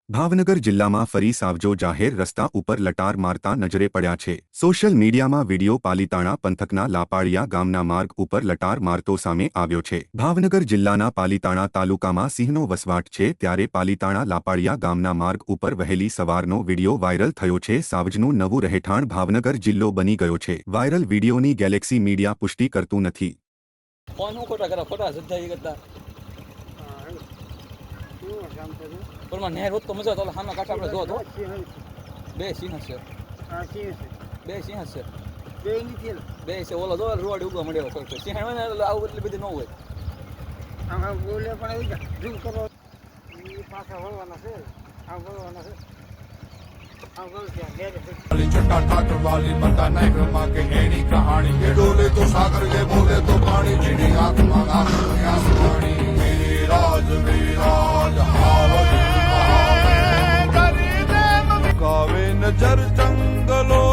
ભાવનગર જિલ્લામાં ફરી સાવજો જાહેર રસ્તા ઉપર લટાર મારતા નજરે પડ્યા છે। સોશિયલ મીડિયામાં વિડીયો પાલીતાણા પંથકના લાપાળિયા ગામના માર્ગ ઉપર લટાર મારતો સામે આવ્યો છે। ભાવનગર જિલ્લાના પાલીતાણા તાલુકામાં સિંહનો વસવાટ છે, ત્યારે પાલીતાણા લાપાળિયા ગામના માર્ગ ઉપર વહેલી સવારનો વિડીયો વાયરલ થયો છે। સાવજનું નવું રહેઠાણ ભાવનગર જિલ્લો બની ગયો છે। વાયરલ વિડીયોની ગેલેક્સી મીડિયા પુષ્ટિ કરતું નથી। પણ નહેર હોત તો મજા તો સામે કાંઠે આપણે જો તો બે સિંહ છે, બે સિંહ છે, બે છે ઓલો જો રોડ ઉગવા મળ્યો છે સિંહ હોય ને એટલે આવું એટલી બધી ન હોય આમાં બોલે પણ આવી જાય ઝૂમ કરો એ પાછા વળવાના છે આ વળવાના છે આ વળત્યા ઘેરે छठा ठाकर वाली बता नहीं ब्रह्मा के एनी कहानी ये डोले तो सागर ये बोले तो पानी जिनी आंख मांगा आसमानी मेरी राज हावज कावे नजर जंगलों